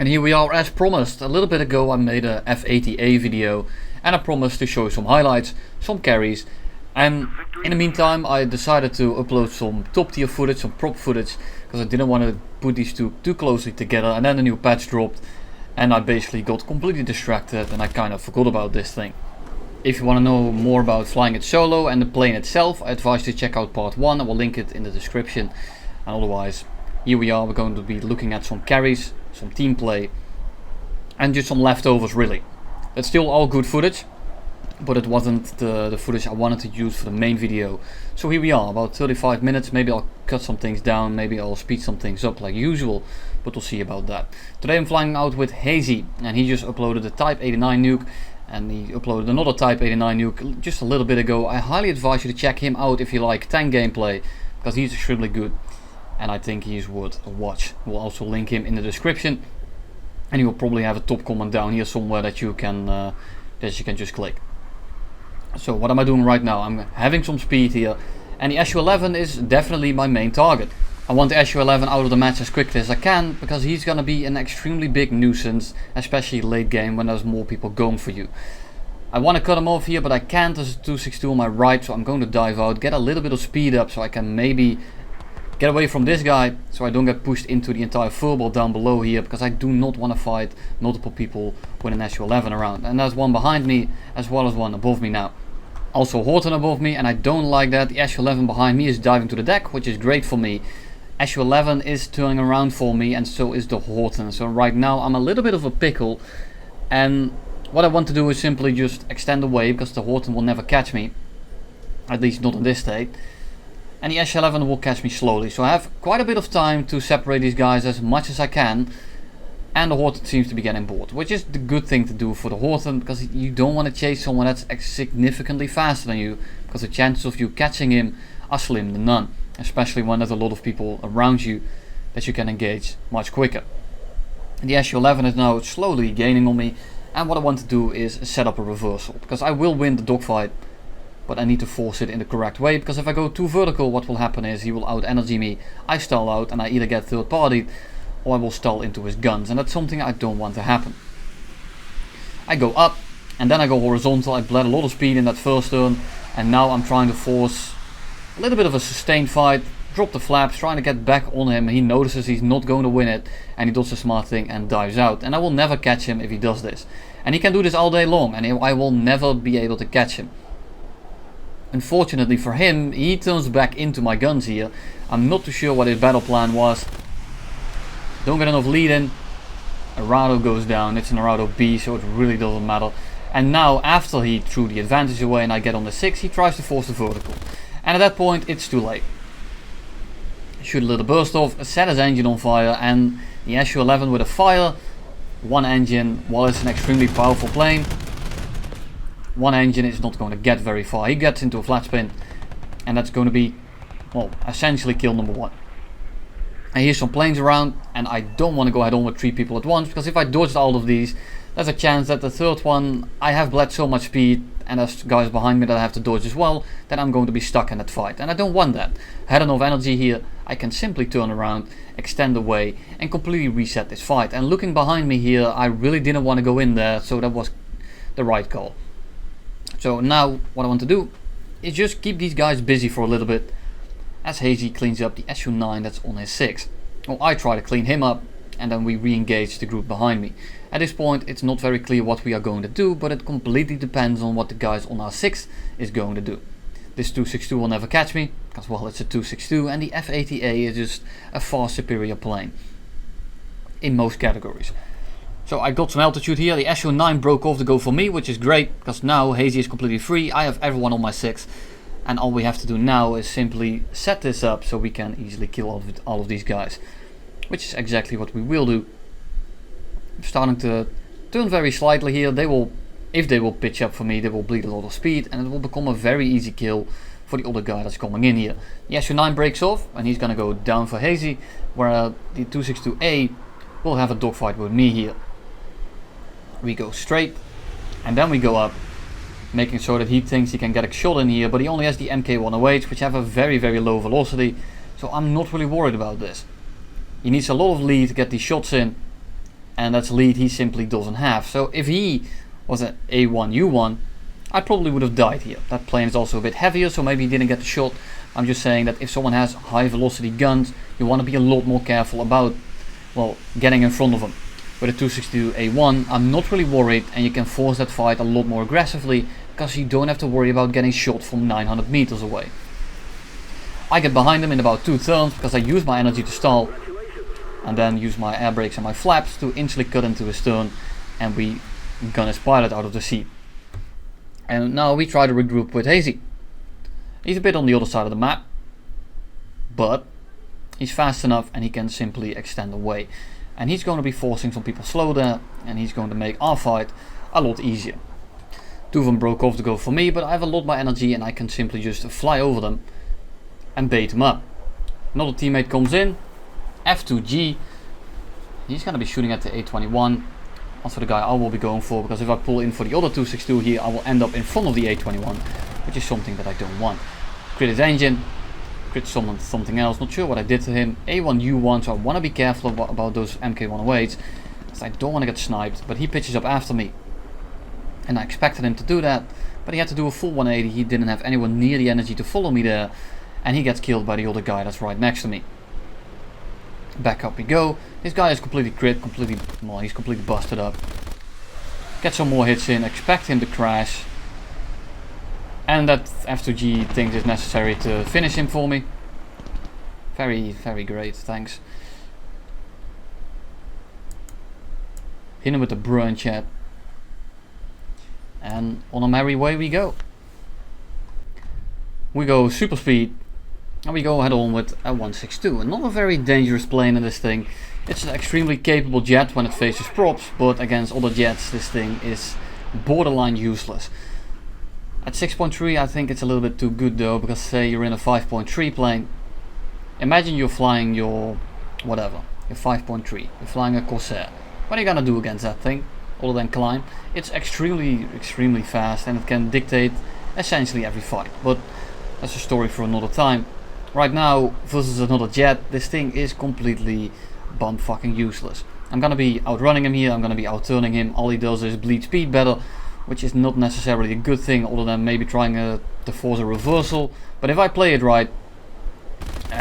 And here we are as promised. A little bit ago I made a F-80A video and I promised to show some highlights, some carries, and in the meantime I decided to upload some top tier footage, some prop footage, because I didn't want to put these two too closely together, and then the new patch dropped and I basically got completely distracted and I kind of forgot about this thing. If you want to know more about flying it solo and the plane itself, I advise you to check out part 1, I will link it in the description. And otherwise, here we are, we're going to be looking at some carries, some team play, and just some leftovers really. It's still all good footage, but it wasn't the footage I wanted to use for the main video. So here we are, about 35 minutes, maybe I'll cut some things down, maybe I'll speed some things up like usual, but we'll see about that. Today I'm flying out with Hazy, and he just uploaded a Type 89 nuke, and he uploaded another Type 89 nuke just a little bit ago. I highly advise you to check him out if you like tank gameplay, because he's extremely good, and I think he's worth a watch. We'll also link him in the description, and he will probably have a top comment down here somewhere that you can just click. So what am I doing right now? I'm having some speed here, and the SU-11 is definitely my main target. I want the SU-11 out of the match as quickly as I can, because he's gonna be an extremely big nuisance, especially late game when there's more people going for you. I want to cut him off here, but I can't. There's a 262 on my right, so I'm going to dive out, get a little bit of speed up so I can maybe get away from this guy, so I don't get pushed into the entire furball down below here, because I do not want to fight multiple people with an SU-11 around. And there's one behind me as well as one above me now. Also Horton above me, and I don't like that. The SU-11 behind me is diving to the deck, which is great for me. SU-11 is turning around for me, and so is the Horton. So right now I'm a little bit of a pickle, and what I want to do is simply just extend away, because the Horton will never catch me, at least not in this state, and the SU-11 will catch me slowly. So I have quite a bit of time to separate these guys as much as I can, and the Horton seems to be getting bored, which is the good thing to do for the Horton, because you don't want to chase someone that's significantly faster than you, because the chances of you catching him are slim to none, especially when there's a lot of people around you that you can engage much quicker. The SU-11 is now slowly gaining on me, and what I want to do is set up a reversal, because I will win the dogfight, but I need to force it in the correct way, because if I go too vertical, what will happen is he will out energy me, I stall out, and I either get third party or I will stall into his guns, and that's something I don't want to happen. I go up and then I go horizontal. I bled a lot of speed in that first turn, and now I'm trying to force a little bit of a sustained fight, drop the flaps, trying to get back on him. He notices he's not going to win it, and he does a smart thing and dives out, and I will never catch him if he does this. And he can do this all day long, and I will never be able to catch him. Unfortunately for him, he turns back into my guns here. I'm not too sure what his battle plan was. Don't get enough lead in. Arado goes down. It's an Arado B, so it really doesn't matter. And now, after he threw the advantage away and I get on the 6, he tries to force the vertical. And at that point, it's too late. Shoot a little burst off, set his engine on fire, and the SU-11 with a fire, one engine, while it's an extremely powerful plane, one engine is not going to get very far. He gets into a flat spin, and that's going to be, well, essentially kill number 1. I hear some planes around, and I don't want to go head on with 3 people at once, because if I dodged all of these, there's a chance that the third one, I have bled so much speed, and there's guys behind me that I have to dodge as well, that I'm going to be stuck in that fight, and I don't want that. I had enough energy here, I can simply turn around, extend away, and completely reset this fight. And looking behind me here, I really didn't want to go in there, so that was the right call. So now, what I want to do is just keep these guys busy for a little bit, as Hazy cleans up the SU-9 that's on his 6. Well, I try to clean him up, and then we re-engage the group behind me. At this point, it's not very clear what we are going to do, but it completely depends on what the guys on our 6 is going to do. This 262 will never catch me, because well, it's a 262, and the F-80A is just a far superior plane in most categories. So I got some altitude here. The SU-9 broke off to go for me, which is great, because now Hazy is completely free. I have everyone on my 6. And all we have to do now is simply set this up so we can easily kill all of these guys. Which is exactly what we will do. I'm starting to turn very slightly here. They will, if they will pitch up for me, they will bleed a lot of speed, and it will become a very easy kill for the other guy that's coming in here. The SU-9 breaks off, and he's gonna go down for Hazy, where the 262A will have a dogfight with me here. We go straight, and then we go up, making sure that he thinks he can get a shot in here, but he only has the MK108, which have a very low velocity, so I'm not really worried about this. He needs a lot of lead to get these shots in, and that's lead he simply doesn't have. So if he was an A1U1, I probably would have died here. That plane is also a bit heavier, so maybe he didn't get the shot. I'm just saying that if someone has high velocity guns, you want to be a lot more careful about, well, getting in front of them. With a 262A1, I'm not really worried, and you can force that fight a lot more aggressively because you don't have to worry about getting shot from 900 meters away. I get behind him in about 2 turns because I use my energy to stall and then use my air brakes and my flaps to instantly cut into his stern, and we gun his pilot out of the seat. And now we try to regroup with Hazy. He's a bit on the other side of the map, but he's fast enough and he can simply extend away. And he's going to be forcing some people slow there, and he's going to make our fight a lot easier. 2 of them broke off to go for me, but I have a lot more energy and I can simply just fly over them and bait them up. Another teammate comes in, F2G. He's going to be shooting at the A21. Also the guy I will be going for, because if I pull in for the other 262 here, I will end up in front of the A21, which is something that I don't want. Crit his engine, crit something else, not sure what I did to him. A1U1, so I want to be careful about those MK108s, because I don't want to get sniped, but he pitches up after me. And I expected him to do that, but he had to do a full 180, he didn't have anyone near the energy to follow me there, and he gets killed by the other guy that's right next to me. Back up we go. This guy is completely crit, he's completely busted up. Get some more hits in, expect him to crash. And that F2G thinks it's necessary to finish him for me. Very, very great, thanks. Hit him with the bruh chat. And on a merry way we go. We go super speed. And we go head on with a 162, and not a very dangerous plane in this thing. It's an extremely capable jet when it faces props, but against other jets this thing is borderline useless. At 6.3 I think it's a little bit too good though, because say you're in a 5.3 plane. Imagine you're flying your whatever, your 5.3, you're flying a Corsair. What are you gonna do against that thing, other than climb? It's extremely fast, and it can dictate essentially every fight, but that's a story for another time. Right now, versus another jet, this thing is completely bum-fucking useless. I'm gonna be outrunning him here, I'm gonna be outturning him. All he does is bleed speed better, which is not necessarily a good thing, other than maybe trying to force a reversal. But if I play it right,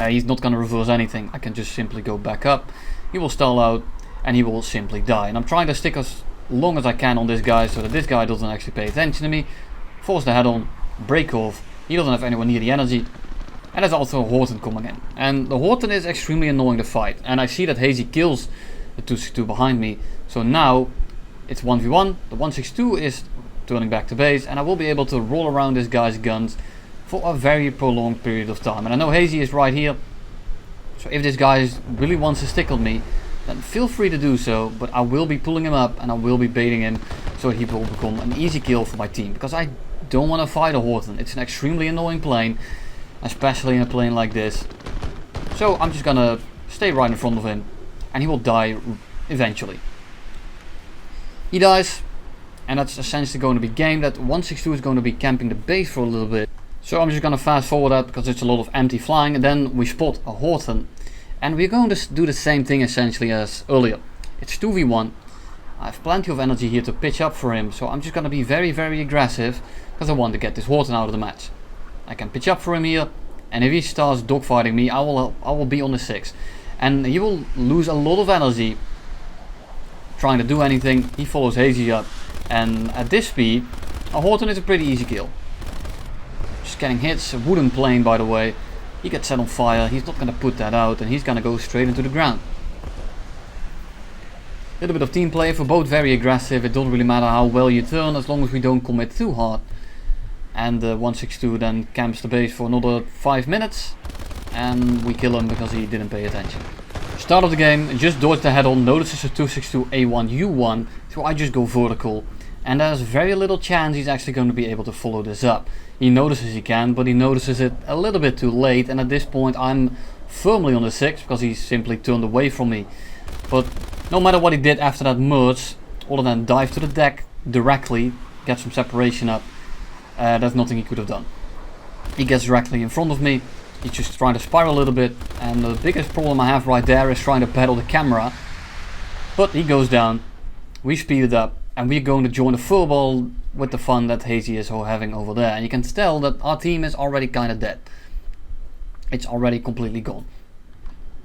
he's not gonna reverse anything. I can just simply go back up, he will stall out, and he will simply die. And I'm trying to stick as long as I can on this guy, so that this guy doesn't actually pay attention to me. Force the head on, break off, he doesn't have anyone near the energy. And there's also a Horton coming in. And the Horton is extremely annoying to fight. And I see that Hazy kills the 262 behind me. So now it's 1v1. The 162 is turning back to base. And I will be able to roll around this guy's guns for a very prolonged period of time. And I know Hazy is right here. So if this guy really wants to stick on me, then feel free to do so. But I will be pulling him up and I will be baiting him so he will become an easy kill for my team. Because I don't want to fight a Horton. It's an extremely annoying plane. Especially in a plane like this. So I'm just gonna stay right in front of him, and he will die eventually. He dies, and that's essentially going to be game. That 162 is going to be camping the base for a little bit. So I'm just gonna fast forward that because it's a lot of empty flying, and then we spot a Horton, and we're going to do the same thing essentially as earlier. It's 2v1. I have plenty of energy here to pitch up for him, so I'm just gonna be very, very aggressive because I want to get this Horton out of the match. I can pitch up for him here, and if he starts dogfighting me, I will be on the 6. And he will lose a lot of energy trying to do anything. He follows Hazy up, and at this speed, a Horton is a pretty easy kill. Just getting hits, a wooden plane by the way. He gets set on fire, he's not going to put that out, and he's going to go straight into the ground. A little bit of team play, for both very aggressive. It doesn't really matter how well you turn, as long as we don't commit too hard. And 162 then camps the base for another 5 minutes, and we kill him because he didn't pay attention. Start of the game, just dodge the head on, notices a 262A1U1, so I just go vertical, and there's very little chance he's actually going to be able to follow this up. He notices he can, but he notices it a little bit too late, and at this point I'm firmly on the 6 because he simply turned away from me. But no matter what he did after that merge, other than dive to the deck directly, get some separation up, there's nothing he could have done. He gets directly in front of me, he's just trying to spiral a little bit, and the biggest problem I have right there is trying to battle the camera But he goes down, we speed it up, and we're going to join the furball with the fun that Hazy is having over there. And you can tell that our team is already kind of dead. It's already completely gone.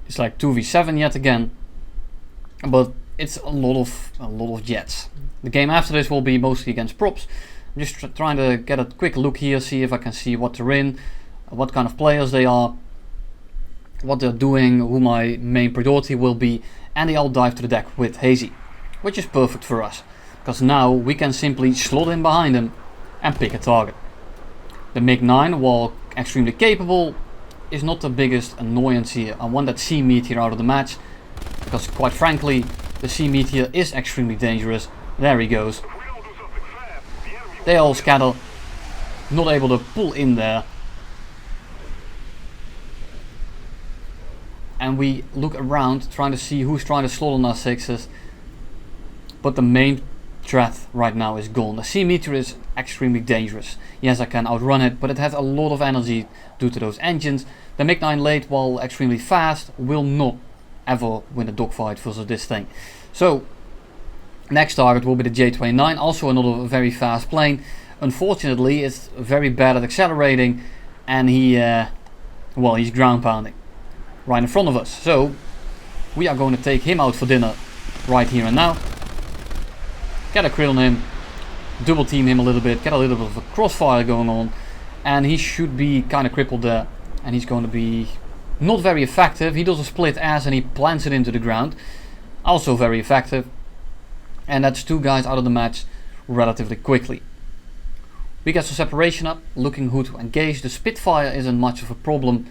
It's like 2v7 yet again, but it's a lot of jets. The game after this will be mostly against props. I'm just trying to get a quick look here, see if I can see what they're in, what kind of players they are, what they're doing, who my main priority will be, and they all dive to the deck with Hazy, which is perfect for us, because now we can simply slot in behind him and pick a target. The MiG-9, while extremely capable, is not the biggest annoyance here. I want that Sea Meteor out of the match, because quite frankly, the Sea Meteor is extremely dangerous. There he goes. They all scatter, not able to pull in there. And we look around, trying to see who's trying to slot on our sixes. But the main threat right now is gone. The Sea Meteor is extremely dangerous. Yes, I can outrun it, but it has a lot of energy due to those engines. The MiG-9 late, while extremely fast, will not ever win a dogfight versus this thing. So, next target will be the J-29, also another very fast plane. Unfortunately, it's very bad at accelerating, and he's ground pounding right in front of us. So, we are going to take him out for dinner right here and now. Get a crit on him, double team him a little bit, get a little bit of a crossfire going on, and he should be kind of crippled there, and he's going to be not very effective. He does a split ass and he plants it into the ground, also very effective, and that's two guys out of the match relatively quickly. We get some separation up, looking who to engage. The Spitfire isn't much of a problem,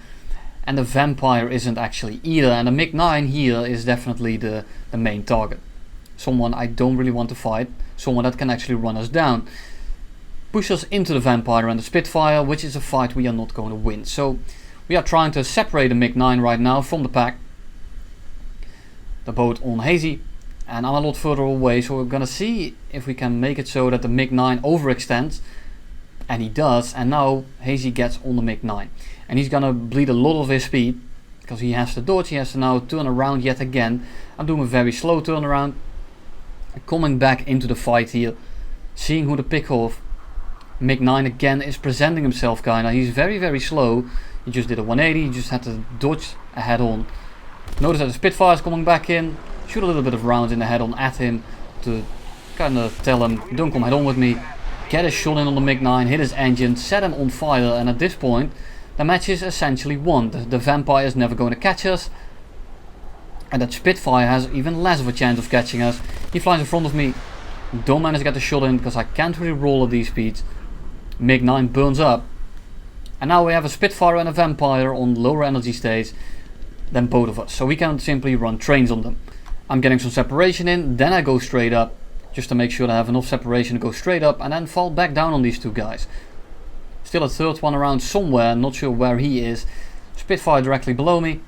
and the Vampire isn't actually either, and the MiG-9 here is definitely the main target. Someone I don't really want to fight, someone that can actually run us down. Push us into the Vampire and the Spitfire, which is a fight we are not going to win. So we are trying to separate the MiG-9 right now from the pack. The boat on Hazy, and I'm a lot further away, so we're gonna see if we can make it so that the MiG-9 overextends. And he does, and now Hazy gets on the MiG-9. And he's gonna bleed a lot of his speed, because he has to dodge, he has to now turn around yet again. I'm doing a very slow turnaround. Coming back into the fight here, seeing who to pick off. MiG-9 again is presenting himself kinda. He's very slow. He just did a 180, he just had to dodge a head on. Notice that the Spitfire is coming back in. Shoot a little bit of rounds in the head on at him to kinda tell him, don't come head on with me. Get a shot in on the MiG-9, hit his engine, set him on fire, and at this point the match is essentially won. The Vampire is never going to catch us, and that Spitfire has even less of a chance of catching us. He flies in front of me, don't manage to get the shot in because I can't really roll at these speeds. MiG-9 burns up, and now we have a Spitfire and a Vampire on lower energy stage than both of us, so we can simply run trains on them. I'm getting some separation in, then I go straight up, just to make sure that I have enough separation to go straight up and then fall back down on these two guys. Still a third one around somewhere, not sure where he is. Spitfire directly below me.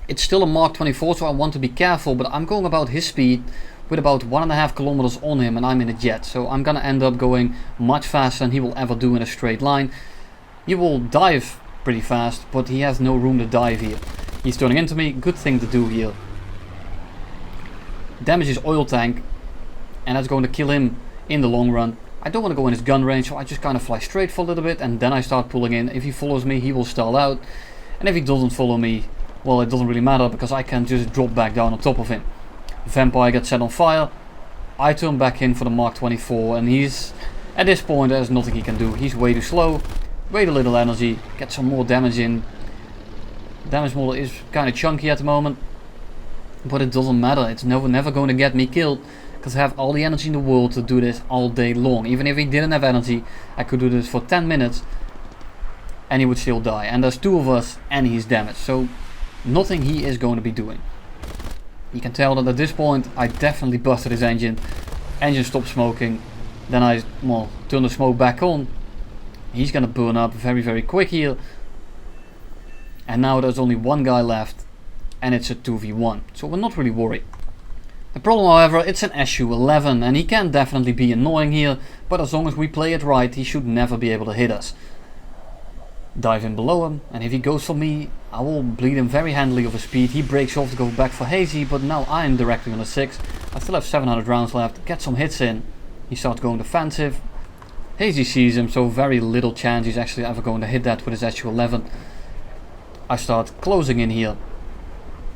It's still a Mark 24, so I want to be careful, but I'm going about his speed with about 1.5 kilometers on him, and I'm in a jet, so I'm gonna end up going much faster than he will ever do in a straight line. He will dive pretty fast, but he has no room to dive here. He's turning into me, good thing to do here. Damage his oil tank, and that's going to kill him in the long run. I don't want to go in his gun range, so I just kind of fly straight for a little bit and then I start pulling in. If he follows me, he will stall out, and if he doesn't follow me, well, it doesn't really matter because I can just drop back down on top of him. Vampire gets set on fire. I turn back in for the Mark 24, and he's, at this point there's nothing he can do. He's way too slow, way too little energy. Get some more damage in. Damage model is kind of chunky at the moment, but it doesn't matter. It's never going to get me killed, because I have all the energy in the world to do this all day long. Even if he didn't have energy, I could do this for 10 minutes and he would still die. And there's two of us and he's damaged, so nothing he is going to be doing. You can tell that at this point I definitely busted his engine. Engine stopped smoking. Then I turn the smoke back on. He's gonna burn up very quick here. And now there's only one guy left, and it's a 2v1, so we're not really worried. The problem, however, it's an SU-11, and he can definitely be annoying here, but as long as we play it right, he should never be able to hit us. Dive in below him, and if he goes for me, I will bleed him very handily over speed. He breaks off to go back for Hazy, but now I'm directly on a 6. I still have 700 rounds left. Get some hits in. He starts going defensive. Hazy sees him, so very little chance he's actually ever going to hit that with his SU-11. I start closing in here.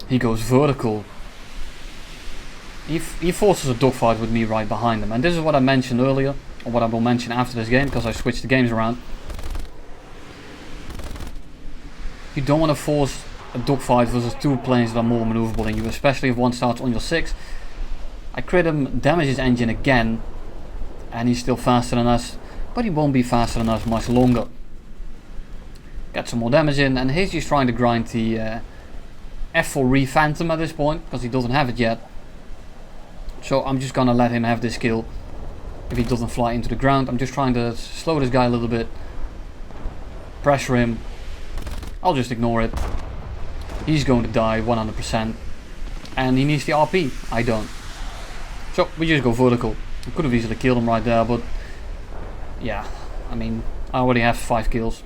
He goes vertical. He forces a dogfight with me right behind him. And this is what I mentioned earlier, or what I will mention after this game, because I switched the games around. You don't want to force a dogfight versus two planes that are more maneuverable than you, especially if one starts on your 6. I crit him, damage his engine again, and he's still faster than us, but he won't be faster than us much longer. Get some more damage in, and he's just trying to grind the F-4A Phantom at this point, because he doesn't have it yet. So I'm just gonna let him have this kill. If he doesn't fly into the ground, I'm just trying to slow this guy a little bit. Pressure him. I'll just ignore it. He's going to die 100%. And he needs the RP. I don't. So we just go vertical. I could have easily killed him right there, but yeah, I mean, I already have 5 kills.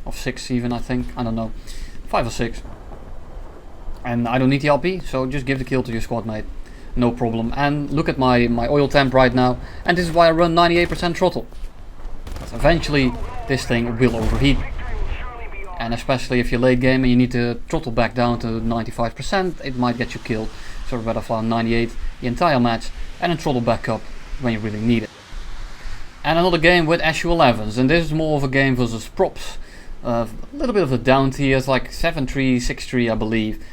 Of 6 even, I think. I don't know. 5 or 6. And I don't need the RP, so just give the kill to your squad mate. No problem. And look at my oil temp right now. And this is why I run 98% throttle. Because eventually this thing will overheat. And especially if you're late game and you need to throttle back down to 95%, it might get you killed. So better fly on 98 the entire match and then throttle back up when you really need it. And another game with SU-11s, and this is more of a game versus props. A little bit of a down tier, it's like 7-3, 6-3 I believe.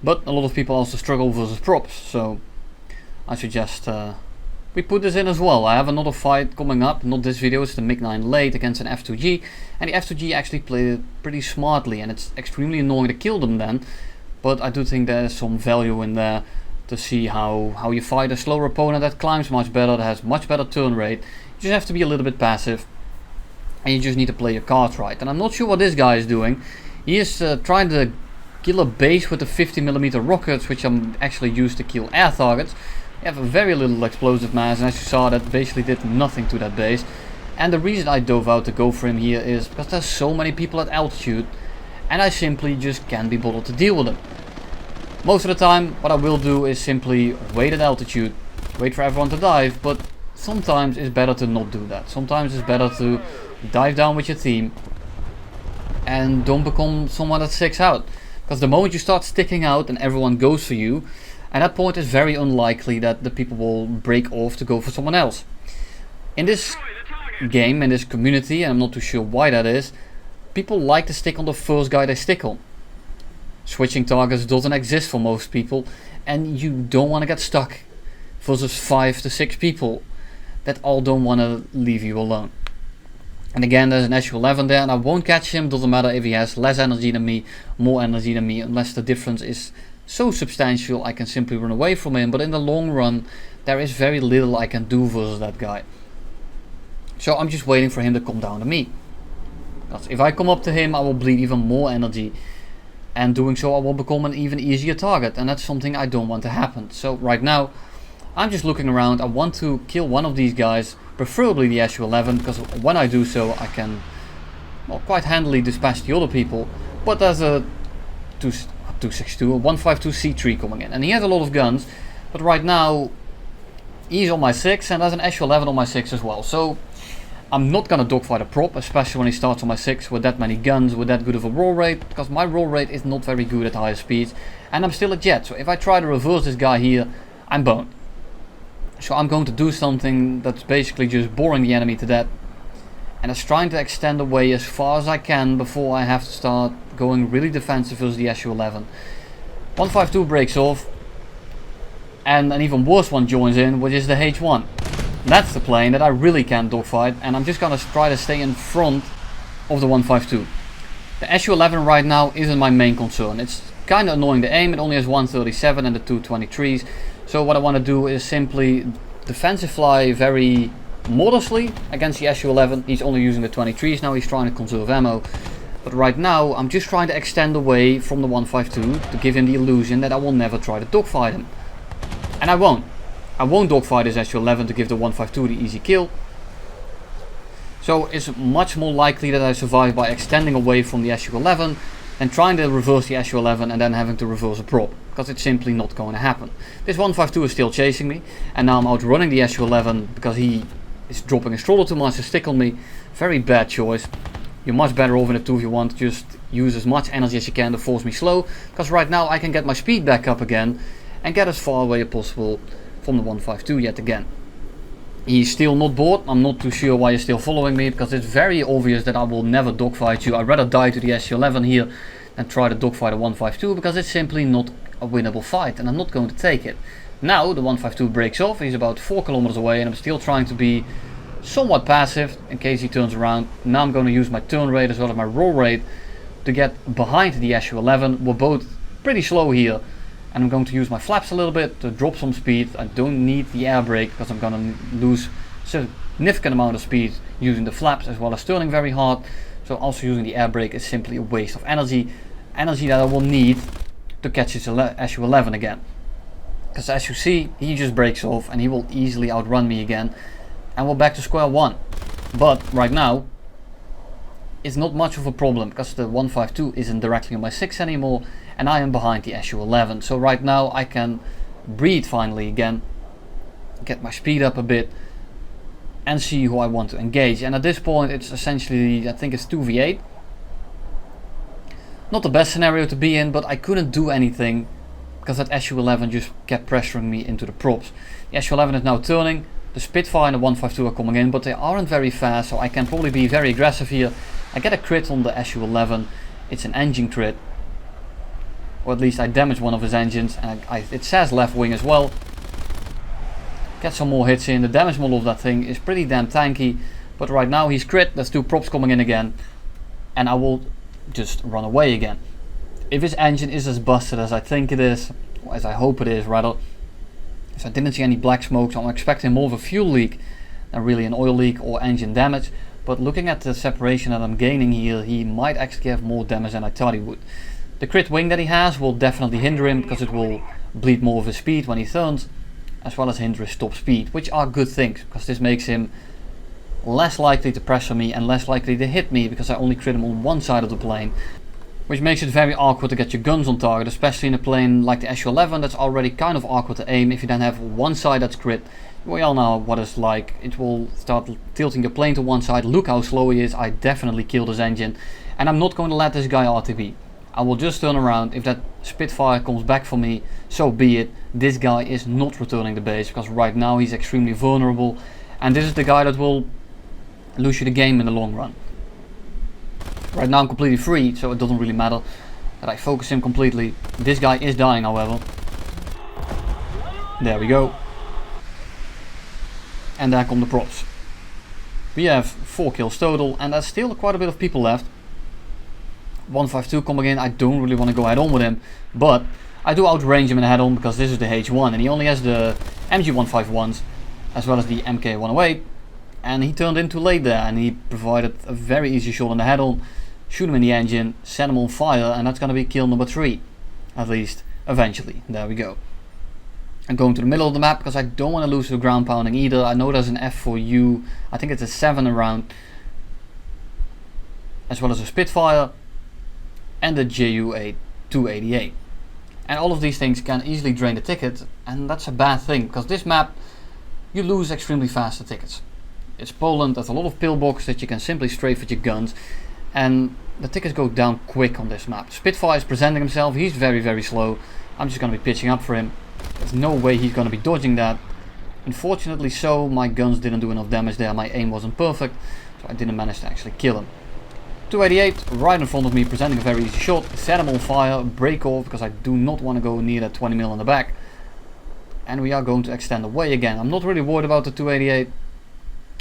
But a lot of people also struggle versus props, so I suggest we put this in as well. I have another fight coming up, not this video, it's the MiG-9 late against an F-2G. And the F-2G actually played it pretty smartly, and it's extremely annoying to kill them then. But I do think there's some value in there to see how you fight a slower opponent that climbs much better, that has much better turn rate. You just have to be a little bit passive. And you just need to play your cards right. And I'm not sure what this guy is doing. He is trying to kill a base with the 50mm rockets, which I'm actually used to kill air targets. You have a very little explosive mass, and as you saw, that basically did nothing to that base. And the reason I dove out to go for him here is because there's so many people at altitude, and I simply just can't be bothered to deal with them. Most of the time, what I will do is simply wait at altitude, wait for everyone to dive, but sometimes it's better to not do that. Sometimes it's better to dive down with your team and don't become someone that sticks out. Because the moment you start sticking out and everyone goes for you, at that point it's very unlikely that the people will break off to go for someone else. In this game, in this community, and I'm not too sure why that is, people like to stick on the first guy they stick on. Switching targets doesn't exist for most people, and you don't want to get stuck versus 5 to 6 people that all don't want to leave you alone. And again, there's an SU-11 there, and I won't catch him. Doesn't matter if he has less energy than me, more energy than me, unless the difference is so substantial I can simply run away from him. But in the long run, there is very little I can do versus that guy. So I'm just waiting for him to come down to me. Because if I come up to him, I will bleed even more energy. And doing so, I will become an even easier target. And that's something I don't want to happen. So right now, I'm just looking around. I want to kill one of these guys, preferably the SU-11, because when I do so, I can quite handily dispatch the other people. But there's a 262, a 152 C3 coming in, and he has a lot of guns. But right now, he's on my 6, and there's an SU-11 on my 6 as well. So I'm not gonna dogfight a prop, especially when he starts on my 6 with that many guns, with that good of a roll rate, because my roll rate is not very good at higher speeds, and I'm still a jet. So if I try to reverse this guy here, I'm boned. So I'm going to do something that's basically just boring the enemy to death, and it's trying to extend away as far as I can before I have to start going really defensive versus the SU-11. 152 breaks off, and an even worse one joins in, which is the H1. That's the plane that I really can't dogfight, and I'm just gonna try to stay in front of the 152. The SU-11 right now isn't my main concern. It's kind of annoying to aim. It only has 137 and the 223s. So what I want to do is simply defensive fly very modestly against the SU-11. He's only using the 23s now, he's trying to conserve ammo. But right now I'm just trying to extend away from the 152 to give him the illusion that I will never try to dogfight him. And I won't. I won't dogfight his SU-11 to give the 152 the easy kill. So it's much more likely that I survive by extending away from the SU-11 than trying to reverse the Su-11 and then having to reverse a prop, because it's simply not going to happen. This 152 is still chasing me, and now I'm outrunning the Su-11 because he is dropping his throttle too much to stick on me. Very bad choice. You're much better off in a 2v1 to just use as much energy as you can to force me slow, because right now I can get my speed back up again and get as far away as possible from the 152 yet again. He's still not bored. I'm not too sure why he's still following me, because it's very obvious that I will never dogfight you. I'd rather die to the Su-11 here than try to dogfight a 152, because it's simply not a winnable fight and I'm not going to take it. Now the 152 breaks off, he's about 4 kilometers away, and I'm still trying to be somewhat passive in case he turns around. Now I'm going to use my turn rate as well as my roll rate to get behind the Su-11. We're both pretty slow here, and I'm going to use my flaps a little bit to drop some speed. I don't need the air brake because I'm going to lose significant amount of speed using the flaps as well as turning very hard. So also using the air brake is simply a waste of energy that I will need to catch his Su-11 again. Because as you see, he just breaks off and he will easily outrun me again, and we're back to square one. But right now it's not much of a problem because the 152 isn't directly on my 6 anymore, and I am behind the Su-11. So right now I can breathe finally again, get my speed up a bit and see who I want to engage. And at this point it's essentially, I think it's 2v8. Not the best scenario to be in, but I couldn't do anything because that Su-11 just kept pressuring me into the props. The Su-11 is now turning, the Spitfire and the 152 are coming in, but they aren't very fast, so I can probably be very aggressive here. I get a crit on the Su-11, it's an engine crit, or at least I damage one of his engines, and it says left wing as well. Get some more hits in. The damage model of that thing is pretty damn tanky, but right now he's crit, there's 2 props coming in again, and I will just run away again. If his engine is as busted as I think it is, or as I hope it is rather, so I didn't see any black smoke, so I'm expecting more of a fuel leak than really an oil leak or engine damage. But looking at the separation that I'm gaining here, he might actually have more damage than I thought he would. The crit wing that he has will definitely hinder him because it will bleed more of his speed when he turns, as well as hinder his top speed, which are good things because this makes him less likely to pressure me and less likely to hit me because I only crit him on one side of the plane, which makes it very awkward to get your guns on target, especially in a plane like the Su-11 that's already kind of awkward to aim. If you then have one side that's crit, we all know what it's like. It will start tilting your plane to one side. Look how slow he is. I definitely killed his engine, and I'm not going to let this guy RTB. I will just turn around. If that Spitfire comes back for me, so be it. This guy is not returning the base because right now he's extremely vulnerable, and this is the guy that will lose you the game in the long run. Right now I'm completely free, so it doesn't really matter that I focus him completely. This guy is dying, however. There we go. And there come the props. We have 4 kills total, and there's still quite a bit of people left. 152 coming in. I don't really want to go head on with him, but I do outrange him in head on because this is the H1 and he only has the MG151s as well as the MK108, and he turned in too late there and he provided a very easy shot on the head on. Shoot him in the engine, set him on fire, and that's going to be kill number 3, at least eventually. There we go. I'm going to the middle of the map because I don't want to lose to ground pounding either. I know there's an F4U, I think it's a 7 around, as well as a Spitfire and the JU-288. And all of these things can easily drain the ticket, and that's a bad thing because this map you lose extremely fast the tickets. It's Poland, there's a lot of pillbox that you can simply strafe with your guns, and the tickets go down quick on this map. Spitfire is presenting himself, he's very slow. I'm just going to be pitching up for him. There's no way he's going to be dodging that. Unfortunately so, my guns didn't do enough damage there, my aim wasn't perfect, so I didn't manage to actually kill him. 288 right in front of me, presenting a very easy shot, set him on fire, break off because I do not want to go near that 20 mil in the back. And we are going to extend away again. I'm not really worried about the 288.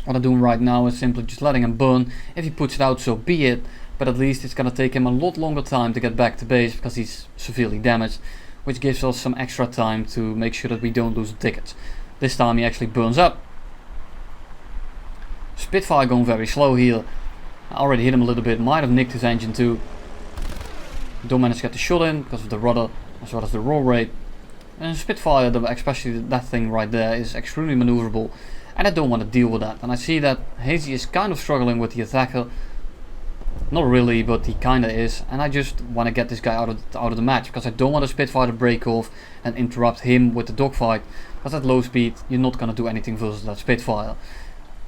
What I'm doing right now is simply just letting him burn. If he puts it out, so be it, but at least it's going to take him a lot longer time to get back to base because he's severely damaged, which gives us some extra time to make sure that we don't lose the tickets. This time he actually burns up. Spitfire going very slow here. I already hit him a little bit, might have nicked his engine too. Don't manage to get the shot in because of the rudder as well as the roll rate. And Spitfire, especially that thing right there, is extremely maneuverable, and I don't want to deal with that. And I see that Hazy is kind of struggling with the attacker. Not really, but he kinda is, and I just want to get this guy out of the match, because I don't want the Spitfire to break off and interrupt him with the dogfight, because at low speed you're not gonna do anything versus that Spitfire.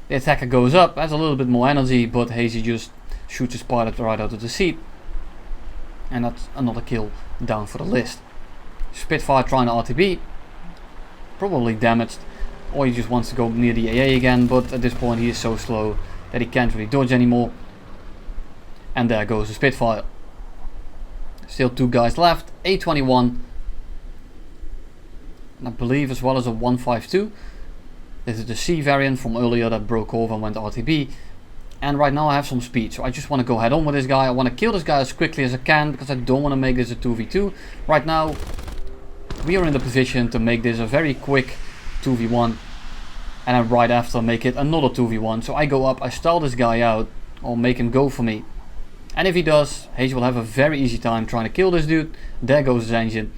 The attacker goes up, has a little bit more energy, but Hazy just shoots his pilot right out of the seat, and that's another kill down for the list. Spitfire trying to RTB, probably damaged, or he just wants to go near the AA again, but at this point he is so slow that he can't really dodge anymore. And there goes the Spitfire. Still 2 guys left, A21, and I believe as well as a 152. This is the C variant from earlier that broke off and went RTB. And right now I have some speed, so I just want to go head on with this guy. I want to kill this guy as quickly as I can, because I don't want to make this a 2v2. Right now we are in the position to make this a very quick 2v1, and then right after make it another 2v1. So I go up, I stall this guy out, or make him go for me. And if he does, Hazy will have a very easy time trying to kill this dude. There goes his engine.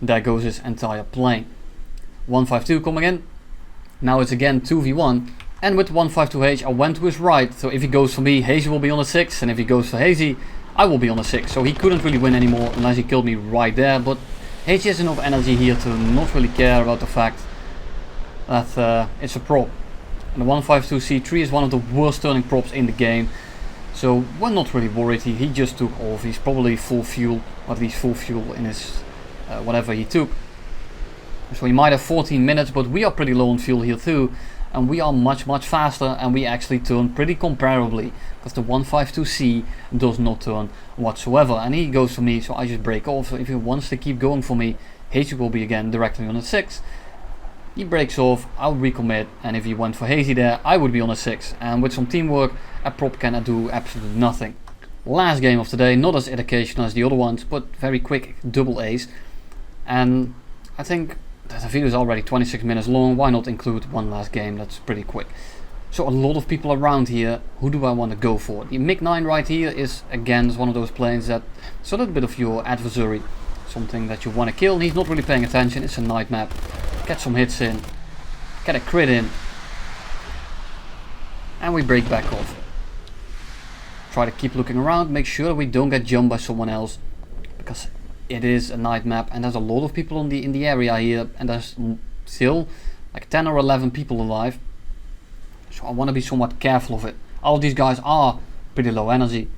There goes his entire plane. 152 coming in. Now it's again 2v1. And with 152H I went to his right. So if he goes for me, Hazy will be on a 6. And if he goes for Hazy, I will be on a 6. So he couldn't really win anymore unless he killed me right there. But Hazy has enough energy here to not really care about the fact that it's a prop. And the 152C3 is one of the worst turning props in the game. So we're not really worried. He just took off. He's probably full fuel, or at least full fuel in his whatever he took. So he might have 14 minutes, but we are pretty low on fuel here too. And we are much faster, and we actually turn pretty comparably, because the 152C does not turn whatsoever. And he goes for me, so I just break off. So if he wants to keep going for me, Hazy will be again directly on a 6. He breaks off, I'll recommit, and if he went for Hazy there, I would be on a 6. And with some teamwork, a prop cannot do absolutely nothing. Last game of the day, not as educational as the other ones, but very quick double Ace. And I think that the video is already 26 minutes long, why not include one last game? That's pretty quick. So a lot of people around here, who do I want to go for? The MiG-9 right here is again one of those planes that it's a little bit of your adversary. Something that you want to kill, and he's not really paying attention. It's a night map. Get some hits in, get a crit in, and we break back off. Try to keep looking around, make sure we don't get jumped by someone else, because it is a night map and there's a lot of people in the area here, and there's still like 10 or 11 people alive. So I want to be somewhat careful of it. All of these guys are pretty low energy,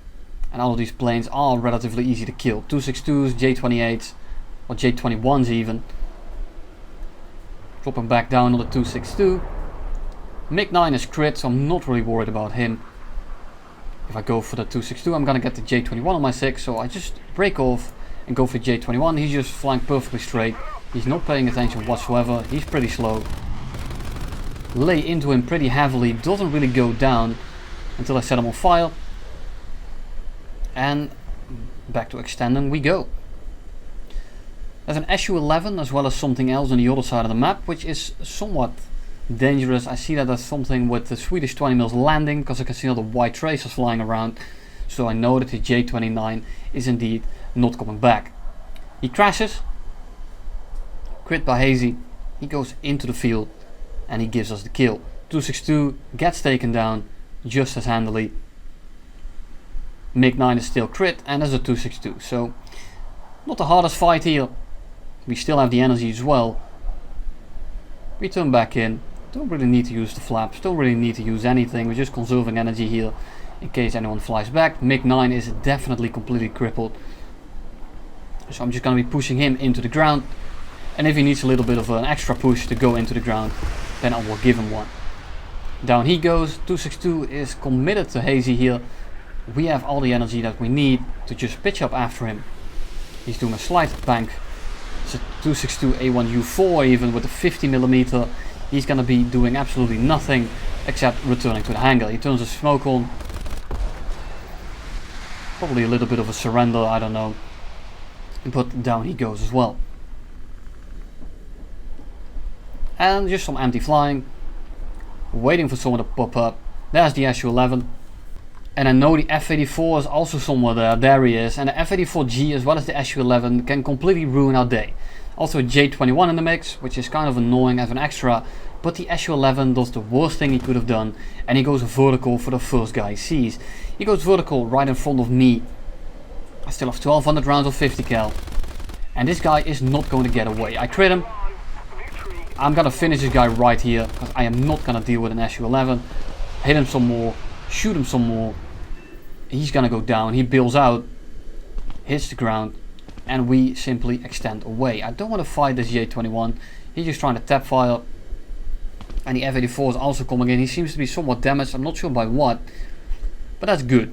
and all of these planes are relatively easy to kill. 262s, J28s, or J21s even. Dropping back down on the 262. MiG-9 is crit, so I'm not really worried about him. If I go for the 262, I'm gonna get the J21 on my 6, so I just break off and go for the J21. He's just flying perfectly straight. He's not paying attention whatsoever. He's pretty slow. Lay into him pretty heavily. Doesn't really go down until I set him on fire. And back to extending we go. There's an Su-11 as well as something else on the other side of the map, which is somewhat dangerous. I see that there's something with the Swedish 20mm landing, because I can see all the white tracers flying around. So I know that the J29 is indeed not coming back. He crashes. Crit by Hazy. He goes into the field and he gives us the kill. 262 gets taken down just as handily. MiG-9 is still crit, and there's a 262. So not the hardest fight here. We still have the energy as well. We turn back in. Don't really need to use the flaps. Don't really need to use anything. We're just conserving energy here in case anyone flies back. MiG-9 is definitely completely crippled. So I'm just going to be pushing him into the ground. And if he needs a little bit of an extra push to go into the ground, then I will give him one. Down he goes. 262 is committed to Hazy here. We have all the energy that we need to just pitch up after him. He's doing a slight bank. It's a 262A1U4 even with a 50mm. He's gonna be doing absolutely nothing except returning to the hangar. He turns the smoke on. Probably a little bit of a surrender, I don't know. But down he goes as well. And just some empty flying. Waiting for someone to pop up. There's the Su-11. And I know the F-84 is also somewhere there. There he is. And the F-84G as well as the Su-11 can completely ruin our day. Also a J-21 in the mix, which is kind of annoying as an extra, but the Su-11 does the worst thing he could have done, and he goes vertical for the first guy he sees. He goes vertical right in front of me. I still have 1200 rounds of 50 cal, and this guy is not going to get away. I crit him. I'm gonna finish this guy right here, because I am not gonna deal with an Su-11. Hit him some more, shoot him some more. He's gonna go down, he bails out, hits the ground, and we simply extend away. I don't want to fight this J-21. He's just trying to tap fire. And the F-84 is also coming in. He seems to be somewhat damaged. I'm not sure by what. But that's good.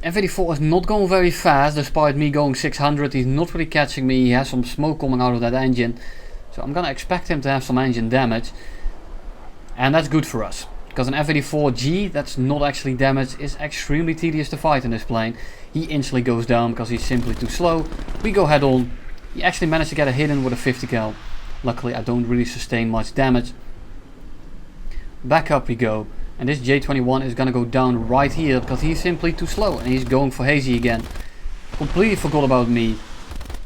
F-84 is not going very fast despite me going 600. He's not really catching me. He has some smoke coming out of that engine. So I'm going to expect him to have some engine damage. And that's good for us. Because an F-84G that's not actually damaged is extremely tedious to fight in this plane. He instantly goes down because he's simply too slow. We go head on. He actually managed to get a hit in with a 50 cal. Luckily I don't really sustain much damage. Back up we go. And this J-21 is gonna go down right here because he's simply too slow. And he's going for hazy again. Completely forgot about me.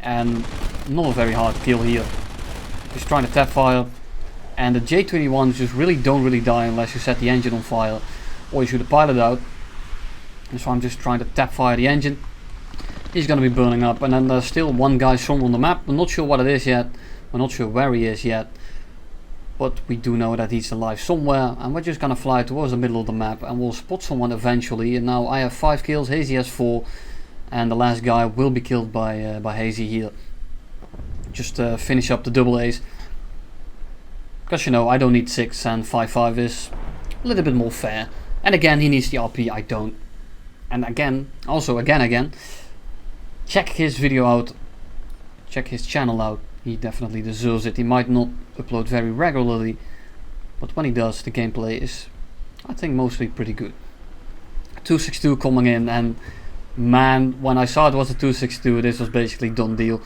And not a very hard kill here. Just trying to tap fire. And the J-21s just don't really die unless you set the engine on fire. Or you shoot the pilot out. And so I'm just trying to tap fire the engine. He's going to be burning up. And then there's still one guy somewhere on the map. We're not sure what it is yet. We're not sure where he is yet. But we do know that he's alive somewhere. And we're just going to fly towards the middle of the map. And we'll spot someone eventually. And now I have 5 kills. Hazy has 4. And the last guy will be killed by Hazy here. Just finish up the double A's. Because you know I don't need 6 and 5.5 is a little bit more fair. And again he needs the RP, I don't. And again, check his video out. Check his channel out. He definitely deserves it. He might not upload very regularly. But when he does, the gameplay is, I think, mostly pretty good. 262 coming in, and man, when I saw it was a 262, this was basically done deal.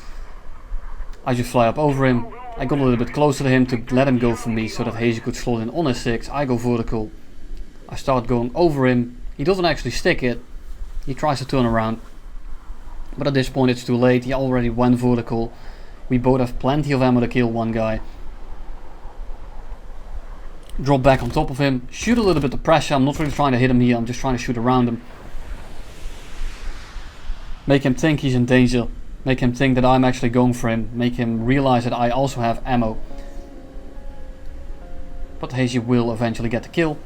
I just fly up over him. I got a little bit closer to him to let him go for me so that Hazy could slot in on his 6. I go vertical. I start going over him. He doesn't actually stick it. He tries to turn around. But at this point it's too late. He already went vertical. We both have plenty of ammo to kill one guy. Drop back on top of him. Shoot a little bit of pressure. I'm not really trying to hit him here. I'm just trying to shoot around him. Make him think he's in danger. Make him think that I'm actually going for him. Make him realize that I also have ammo. But Hazy will eventually get the kill.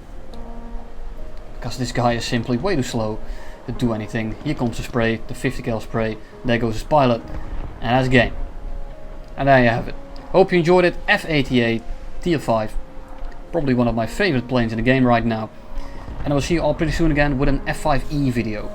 Because this guy is simply way too slow to do anything. Here comes the spray, the 50 cal spray. There goes his pilot. And that's game. And there you have it. Hope you enjoyed it. F-80A Tier 5. Probably one of my favorite planes in the game right now. And I will see you all pretty soon again with an F-5E video.